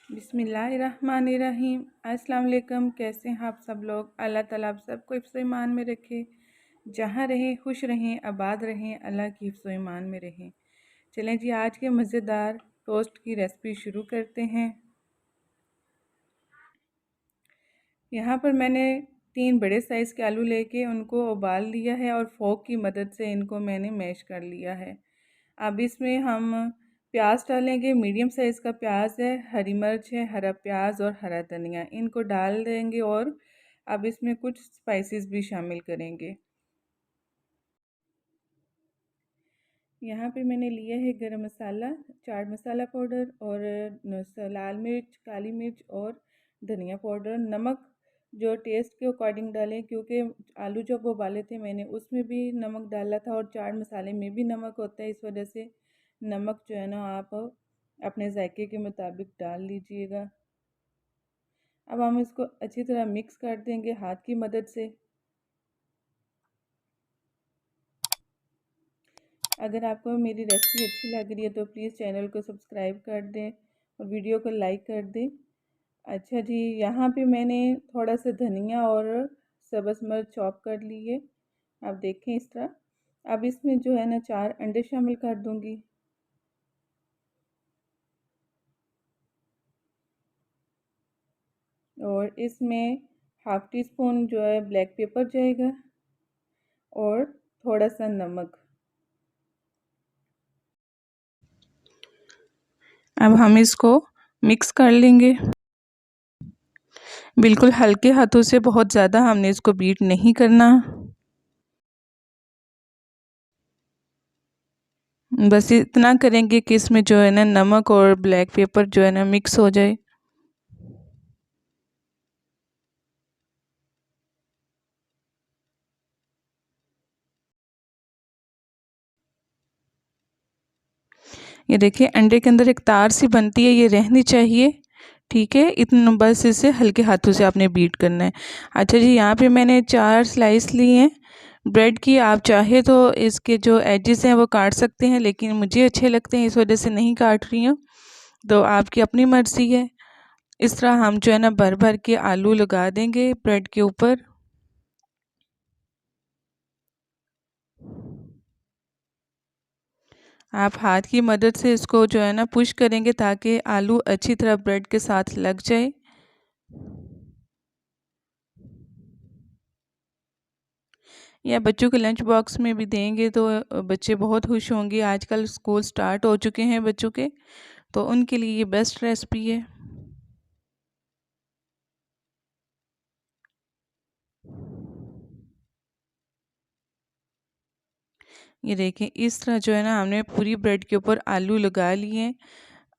बिस्मिल्लाहिर्रहमानिर्रहीम। अस्सलाम वालेकुम। कैसे हैं आप सब लोग? अल्लाह ताला आप सबको हिफ्ज़ ईमान में रखे, जहाँ रहें खुश रहें, आबाद रहें, अल्लाह की हिफ्ज़ ईमान में रहें। चलें जी, आज के मज़ेदार टोस्ट की रेसिपी शुरू करते हैं। यहाँ पर मैंने 3 बड़े साइज़ के आलू लेके उनको उबाल लिया है और फोक की मदद से इनको मैंने मैश कर लिया है। अब इसमें हम प्याज डालेंगे। मीडियम साइज़ का प्याज है, हरी मिर्च है, हरा प्याज और हरा धनिया, इनको डाल देंगे और अब इसमें कुछ स्पाइसेस भी शामिल करेंगे। यहाँ पे मैंने लिया है गरम मसाला, चाट मसाला पाउडर और लाल मिर्च, काली मिर्च और धनिया पाउडर। नमक जो टेस्ट के अकॉर्डिंग डालें, क्योंकि आलू जब उबाले थे मैंने उसमें भी नमक डाला था और चाट मसाले में भी नमक होता है, इस वजह से नमक जो है ना आप अपने जायके के मुताबिक डाल लीजिएगा। अब हम इसको अच्छी तरह मिक्स कर देंगे हाथ की मदद से। अगर आपको मेरी रेसिपी अच्छी लग रही है तो प्लीज़ चैनल को सब्सक्राइब कर दें और वीडियो को लाइक कर दें। अच्छा जी, यहाँ पे मैंने थोड़ा सा धनिया और सब्ज़ मिर्च चॉप कर ली है। आप देखें इस तरह। अब इसमें जो है ना 4 अंडे शामिल कर दूँगी। और इसमें हाफ़ टी स्पून जो है ब्लैक पेपर जाएगा और थोड़ा सा नमक। अब हम इसको मिक्स कर लेंगे। बिल्कुल हल्के हाथों से, बहुत ज़्यादा हमने इसको बीट नहीं करना। बस इतना करेंगे कि इसमें जो है ना नमक और ब्लैक पेपर जो है ना मिक्स हो जाए। ये देखिए अंडे के अंदर एक तार सी बनती है, ये रहनी चाहिए। ठीक है, इतना बस इसे हल्के हाथों से आपने बीट करना है। अच्छा जी, यहाँ पे मैंने 4 स्लाइस लिए हैं ब्रेड की। आप चाहे तो इसके जो एजेस हैं वो काट सकते हैं, लेकिन मुझे अच्छे लगते हैं इस वजह से नहीं काट रही हूँ, तो आपकी अपनी मर्ज़ी है। इस तरह हम जो है ना भर भर के आलू लगा देंगे ब्रेड के ऊपर। आप हाथ की मदद से इसको जो है ना पुश करेंगे ताकि आलू अच्छी तरह ब्रेड के साथ लग जाए। या बच्चों के लंच बॉक्स में भी देंगे तो बच्चे बहुत खुश होंगे। आजकल स्कूल स्टार्ट हो चुके हैं बच्चों के, तो उनके लिए ये बेस्ट रेसिपी है। ये देखिए इस तरह जो है ना हमने पूरी ब्रेड के ऊपर आलू लगा लिए हैं।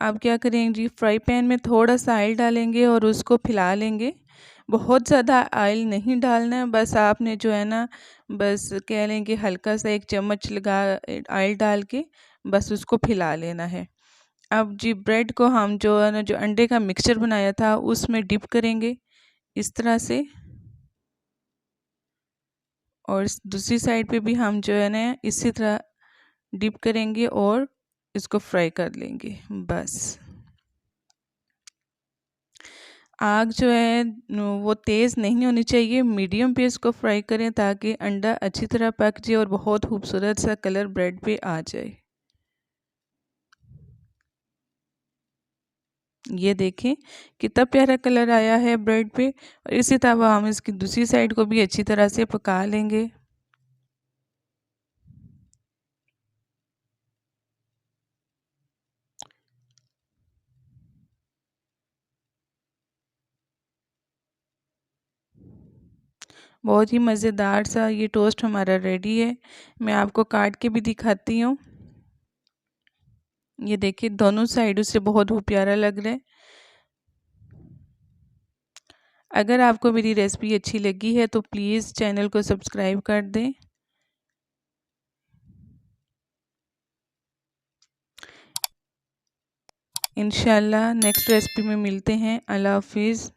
अब क्या करेंगे जी, फ्राई पैन में थोड़ा सा ऑयल डालेंगे और उसको फैला लेंगे। बहुत ज़्यादा ऑयल नहीं डालना है, बस आपने जो है ना बस कह लें कि हल्का सा 1 चम्मच लगा ऑयल डाल के बस उसको फैला लेना है। अब जी ब्रेड को हम जो है ना जो अंडे का मिक्सचर बनाया था उसमें डिप करेंगे इस तरह से, और दूसरी साइड पे भी हम जो है ना इसी तरह डिप करेंगे और इसको फ्राई कर लेंगे। बस आग जो है वो तेज़ नहीं होनी चाहिए, मीडियम पे इसको फ्राई करें ताकि अंडा अच्छी तरह पक जाए और बहुत खूबसूरत सा कलर ब्रेड पे आ जाए। ये देखें कितना प्यारा कलर आया है ब्रेड पे। और इसी तरह हम इसकी दूसरी साइड को भी अच्छी तरह से पका लेंगे। बहुत ही मज़ेदार सा ये टोस्ट हमारा रेडी है। मैं आपको काट के भी दिखाती हूँ। ये देखिए दोनों साइडों से बहुत ही प्यारा लग रहा है। अगर आपको मेरी रेसिपी अच्छी लगी है तो प्लीज़ चैनल को सब्सक्राइब कर दें। इंशाल्लाह नेक्स्ट रेसिपी में मिलते हैं। अल्लाह हाफिज़।